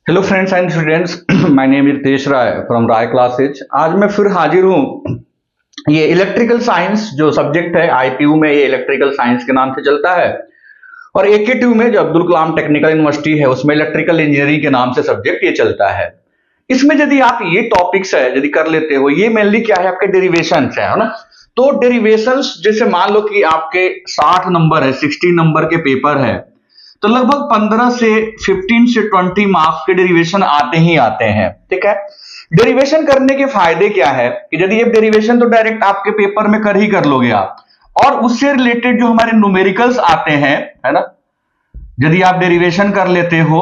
Hello friends and students, my name is Ritesh Rai from Rai classes. आज मैं फिर हाजिर हूँ। ये इलेक्ट्रिकल साइंस जो सब्जेक्ट है आईपीयू में, ये इलेक्ट्रिकल साइंस के नाम से चलता है। और एकेटीयू में जो अब्दुल कलाम टेक्निकल यूनिवर्सिटी है उसमें इलेक्ट्रिकल इंजीनियरिंग के नाम से सब्जेक्ट ये चलता है। इसमें यदि आप ये टॉपिक्स है यदि कर लेते हो, ये मेनली क्या है, आपके डेरिवेशन है ना। तो डेरिवेशंस जैसे मान लो कि आपके 60 नंबर है, 60 नंबर के पेपर है, तो लगभग 15 से 15 से 20 मार्क्स के डेरिवेशन आते ही आते हैं। ठीक है, डेरिवेशन करने के फायदे क्या है कि यदि ये डेरिवेशन तो डायरेक्ट आपके पेपर में कर लोगे आप, और उससे रिलेटेड जो हमारे न्यूमेरिकल्स आते हैं, है ना, यदि आप डेरिवेशन कर लेते हो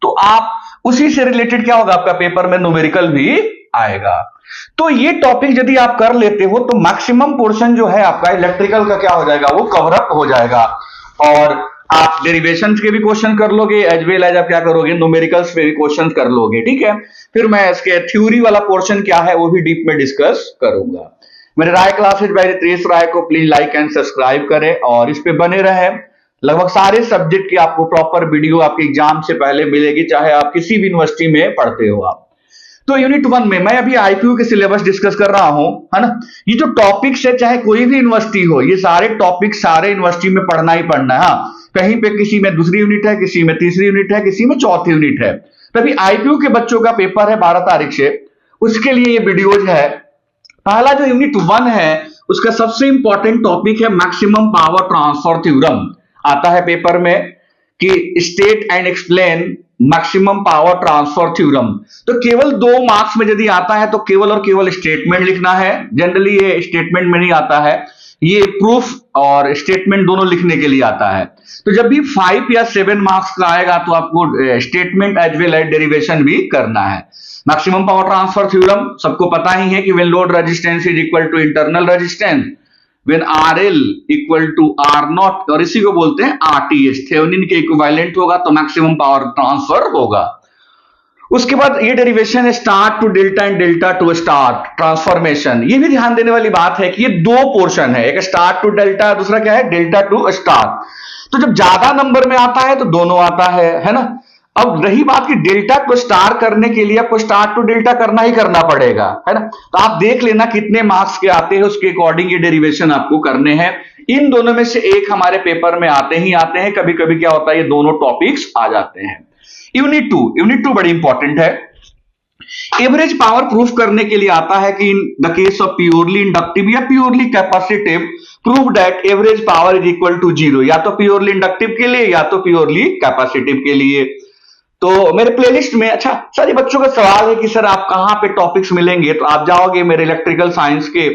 तो आप उसी से रिलेटेड क्या होगा, आपका पेपर में न्यूमेरिकल भी आएगा। तो ये टॉपिक यदि आप कर लेते हो तो मैक्सिमम पोर्शन जो है आपका इलेक्ट्रिकल का क्या हो जाएगा, वो कवर अप हो जाएगा। और आप डेरिवेशंस के भी क्वेश्चन कर लोगे, एज वेल एज आप क्या करोगे, न्यूमेरिकल्स पे भी क्वेश्चन कर लोगे। ठीक है, फिर मैं इसके थ्योरी वाला पोर्शन क्या है वो भी डीप में डिस्कस करूंगा। मेरे राय क्लासेज बाय रितेश राय को प्लीज लाइक एंड सब्सक्राइब करें और इस पे बने रहे। लगभग सारे सब्जेक्ट की आपको प्रॉपर वीडियो आपके एग्जाम से पहले मिलेगी, चाहे आप किसी भी यूनिवर्सिटी में पढ़ते हो आप। तो यूनिट 1 में मैं अभी आईपीयू के सिलेबस डिस्कस कर रहा हूं, है ना। ये जो टॉपिक्स है, चाहे कोई भी यूनिवर्सिटी हो, ये सारे टॉपिक सारे यूनिवर्सिटी में पढ़ना ही पढ़ना है। हाँ, कहीं पे किसी में दूसरी यूनिट है, किसी में तीसरी यूनिट है, किसी में चौथी यूनिट है। तभी आईपीयू के बच्चों का पेपर है 12 तारीख से, उसके लिए ये वीडियोज है। पहला जो यूनिट 1 है उसका सबसे इंपॉर्टेंट टॉपिक है मैक्सिमम पावर ट्रांसफर थ्योरम। आता है पेपर में कि state and explain maximum power transfer theorem. तो केवल 2 मार्क्स में यदि आता है तो केवल और केवल स्टेटमेंट लिखना है। जनरली ये स्टेटमेंट में नहीं आता है, ये प्रूफ और स्टेटमेंट दोनों लिखने के लिए आता है। तो जब भी 5 या 7 मार्क्स का आएगा तो आपको statement as well as derivation भी करना है। मैक्सिमम पावर ट्रांसफर थ्योरम सबको पता ही है कि when load resistance is equal to internal resistance, when RL equal to R0, और इसी को बोलते हैं RTH, थेवेनिन के इक्विवेलेंट होगा तो मैक्सिमम पावर ट्रांसफर होगा। उसके बाद ये डेरिवेशन है star to delta and delta to star transformation. ये भी ध्यान देने वाली बात है कि ये 2 पोर्शन है, एक स्टार टू डेल्टा, दूसरा क्या है, डेल्टा टू स्टार। तो जब ज्यादा नंबर में आता है तो दोनों आता है ना। अब रही बात कि डेल्टा को स्टार करने के लिए आपको स्टार टू डेल्टा करना ही करना पड़ेगा, है ना। तो आप देख लेना कितने मार्क्स के आते हैं, उसके अकॉर्डिंग ये डेरिवेशन आपको करने हैं। इन दोनों में से एक हमारे पेपर में आते ही आते हैं, कभी कभी क्या होता है ये दोनों टॉपिक्स आ जाते हैं। यूनिट 2 बड़ी इंपॉर्टेंट है। एवरेज पावर प्रूफ करने के लिए आता है कि in the case of purely inductive या purely capacitive prove that average power is equal to 0, या तो प्योरली इंडक्टिव के लिए या तो प्योरली कैपेसिटिव के लिए। तो मेरे प्लेलिस्ट में, अच्छा सारे बच्चों का सवाल है कि सर आप कहां पे टॉपिक्स मिलेंगे, तो आप जाओगे मेरे इलेक्ट्रिकल साइंस के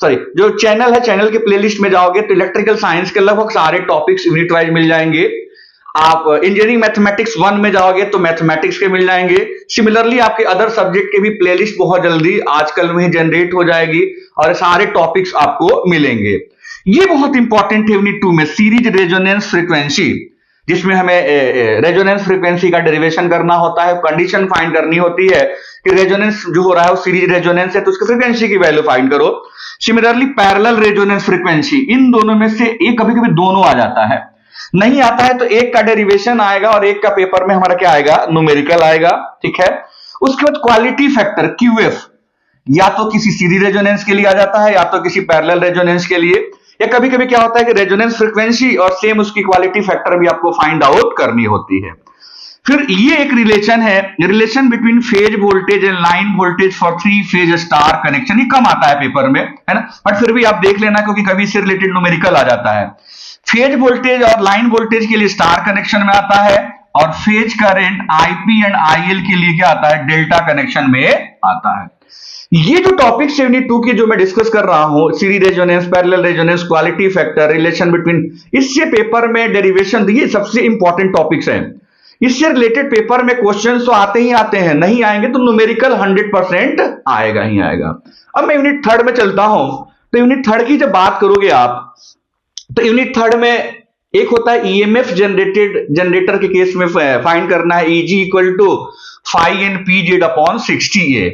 जो चैनल है, चैनल के प्लेलिस्ट में जाओगे तो इलेक्ट्रिकल साइंस के लगभग सारे टॉपिक्स यूनिट वाइज मिल जाएंगे। आप इंजीनियरिंग मैथमेटिक्स 1 में जाओगे तो मैथमेटिक्स के मिल जाएंगे। सिमिलरली आपके अदर सब्जेक्ट के भी प्लेलिस्ट बहुत जल्दी आजकल में ही जनरेट हो जाएगी और सारे टॉपिक्स आपको मिलेंगे। ये बहुत इंपॉर्टेंट है यूनिट 2 में, सीरीज रेजोनेंस फ्रीक्वेंसी, जिसमें हमें रेजोनेंस फ्रीक्वेंसी का डेरिवेशन करना होता है। कंडीशन फाइंड करनी होती है कि रेजोनेंस जो हो रहा है वो सीरीज रेजोनेंस है तो उसकी फ्रीक्वेंसी की वैल्यू फाइंड करो। सिमिलरली पैरेलल रेजोनेंस फ्रीक्वेंसी, इन दोनों में से एक, कभी कभी दोनों आ जाता है, नहीं आता है तो एक का डेरिवेशन आएगा और एक का पेपर में हमारा क्या आएगा, न्यूमेरिकल आएगा। ठीक है, उसके बाद क्वालिटी फैक्टर QF, या तो किसी सीरीज रेजोनेंस के लिए आ जाता है या तो किसी पैरेलल रेजोनेंस के लिए, या कभी कभी क्या होता है कि रेजोनेंस फ्रीक्वेंसी और सेम उसकी क्वालिटी फैक्टर भी आपको फाइंड आउट करनी होती है। फिर ये एक रिलेशन है, relation between phase voltage and line voltage for 3 phase star connection. ये कम आता है पेपर में, है ना, बट फिर भी आप देख लेना क्योंकि कभी इससे रिलेटेड न्यूमेरिकल आ जाता है। फेज वोल्टेज और लाइन वोल्टेज के लिए स्टार कनेक्शन में आता है, और phase current IP and IL के लिए क्या आता है, डेल्टा कनेक्शन में आता है। ये जो टॉपिक्स है यूनिट 2 की जो मैं डिस्कस कर रहा हूं, series resonance, parallel resonance, quality factor, relation between, इससे पेपर में डेरिवेशन, ये सबसे इंपॉर्टेंट टॉपिक्स हैं। इससे रिलेटेड पेपर में क्वेश्चंस तो आते ही आते हैं, नहीं आएंगे तो न्यूमेरिकल 100% आएगा ही आएगा। अब मैं यूनिट 3 में चलता हूं। तो यूनिट 3 की जब बात करोगे आप, तो यूनिट 3 में एक होता है EMF जनरेटर के केस में फाइंड करना है EG equal to phi n PZ upon 60A,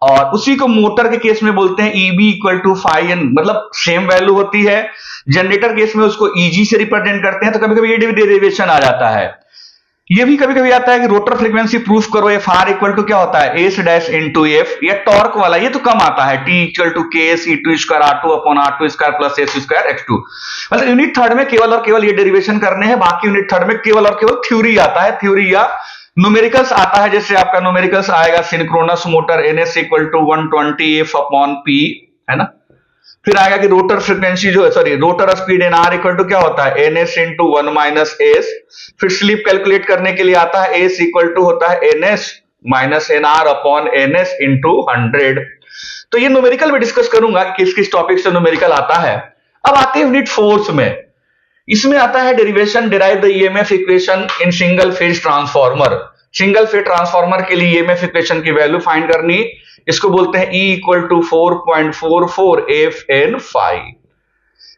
और उसी को मोटर के केस में बोलते हैं EB equal to phi n, मतलब सेम वैल्यू होती है। जनरेटर केस में उसको EG से रिप्रेजेंट करते हैं, तो कभी कभी ये डेरिवेशन आ जाता है। ये भी कभी कभी आता है कि रोटर फ्रीक्वेंसी प्रूफ करो, एफ आर इक्वल टू क्या होता है एस डैश इनटू एफ, या टॉर्क वाला, ये तो कम आता है T equal to K C two square R two upon R two square plus S square X two. मतलब यूनिट थर्ड में केवल और केवल ये डेरिवेशन करने हैं, बाकी यूनिट थर्ड में केवल और केवल थ्योरी आता है, थ्योरी या न्यूमेरिकल्स आता है। जैसे आपका न्यूमेरिकल्स आएगा synchronous motor NS equal to 120 F upon P, है ना। फिर आएगा कि रोटर फ्रीक्वेंसी जो है, sorry rotor speed N R equal to क्या होता है N S into 1 minus S. फिर स्लिप कैलकुलेट करने के लिए आता है एस इक्वल टू होता है N S minus N R upon N S into 100। तो ये न्यूमेरिकल में डिस्कस करूंगा कि किस किस टॉपिक से न्यूमेरिकल आता है। अब आते हैं यूनिट फोर्थ में, इसमें आता है derivation derive the EMF equation in single phase transformer. Single phase transformer के लिए ईएमएफ इक्वेशन की वैल्यू फाइंड करनी, इसको बोलते हैं E equal to 4.44 F N five.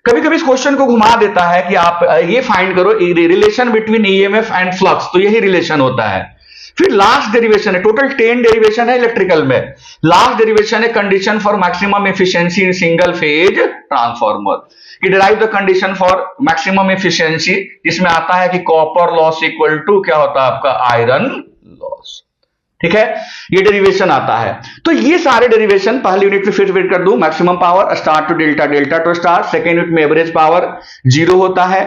कभी कभी इस क्वेश्चन को घुमा देता है कि आप ये फाइंड करो relation between EMF and flux, तो यही रिलेशन होता है। फिर लास्ट डेरिवेशन है, टोटल 10 डेरिवेशन है इलेक्ट्रिकल में। लास्ट डेरिवेशन है condition for maximum efficiency in single phase transformer, कि derive the condition for maximum efficiency, जिसमें आता है कि कॉपर लॉस इक्वल टू क्या होता है आपका आयरन लॉस। ठीक है, ये डेरिवेशन आता है। तो ये सारे डेरिवेशन पहले यूनिट में फिर कर दूं, maximum power star to delta, delta to star. Second unit में एवरेज पावर 0 होता है।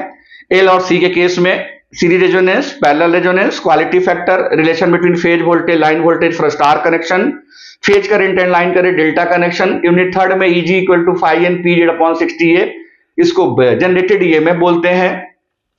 एल और सी के केस में series resonance, parallel resonance, quality factor, relation between phase voltage line voltage for star connection, phase current and line current delta connection. Unit third में E G equal to 5n PZ upon 60a, इसको generated EMF बोलते हैं।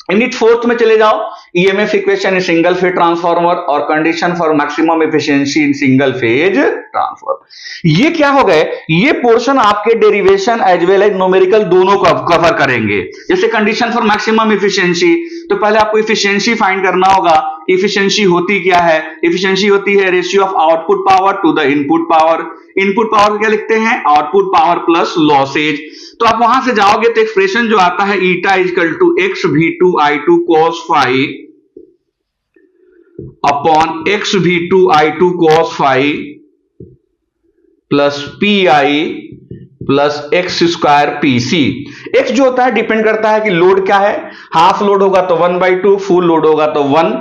Unit fourth में चले जाओ, EMF equation in single phase transformer और condition for maximum efficiency in single phase transformer. ये क्या हो गए, ये पोर्शन आपके derivation as well as numerical दोनों को कवर करेंगे। जैसे कंडीशन फॉर मैक्सिमम एफिशिएंसी, तो पहले आपको एफिशिएंसी फाइंड करना होगा। एफिशिएंसी होती क्या है, एफिशिएंसी होती है ratio of output power to the input power. Input power क्या लिखते हैं, आउटपुट पावर प्लस लॉसेज। तो आप वहां से जाओगे तो एक्सप्रेशन जो आता है eta equal to X V two I two cos phi upon X V two I two cos phi plus P I plus X square P C. X जो होता है डिपेंड करता है कि लोड क्या है, हाफ लोड होगा तो 1/2, फुल लोड होगा तो 1।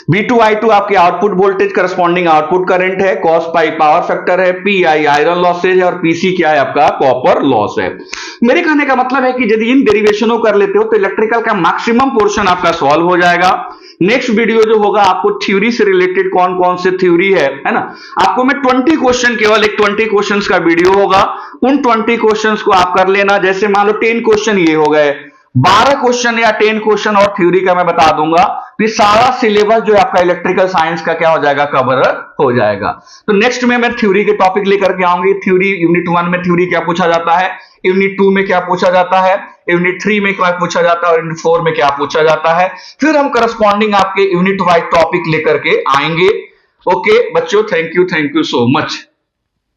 V2I2 आपके output voltage corresponding output current है, cos पाई पावर फैक्टर है, PI आयरन लॉसेज है और PC क्या है आपका कॉपर लॉस है। मेरे कहने का मतलब है कि यदि इन डेरिवेशनों कर लेते हो तो इलेक्ट्रिकल का मैक्सिमम पोर्शन आपका सॉल्व हो जाएगा। नेक्स्ट वीडियो जो होगा आपको थ्योरी से रिलेटेड कौन कौन से थ्योरी है ना, आपको मैं 20 क्वेश्चन, केवल एक 20 क्वेश्चंस का वीडियो होगा, उन 20 क्वेश्चंस को आप कर लेना। जैसे मान लो 10 क्वेश्चन ये हो गए, 12 क्वेश्चन या 10 क्वेश्चन और थ्योरी का मैं बता दूंगा, फिर सारा सिलेबस जो आपका इलेक्ट्रिकल साइंस का क्या हो जाएगा, कवर हो जाएगा। तो नेक्स्ट में मैं थ्योरी के टॉपिक लेकर के आऊंगी। थ्योरी यूनिट 1 में थ्योरी क्या पूछा जाता है, यूनिट 2 में क्या पूछा जाता है, यूनिट 3 में क्या पूछा जाता है और यूनिट 4 में क्या पूछा जाता है। फिर हम करस्पॉन्डिंग आपके यूनिट वाइज टॉपिक लेकर के आएंगे। ओके बच्चों, थैंक यू सो मच।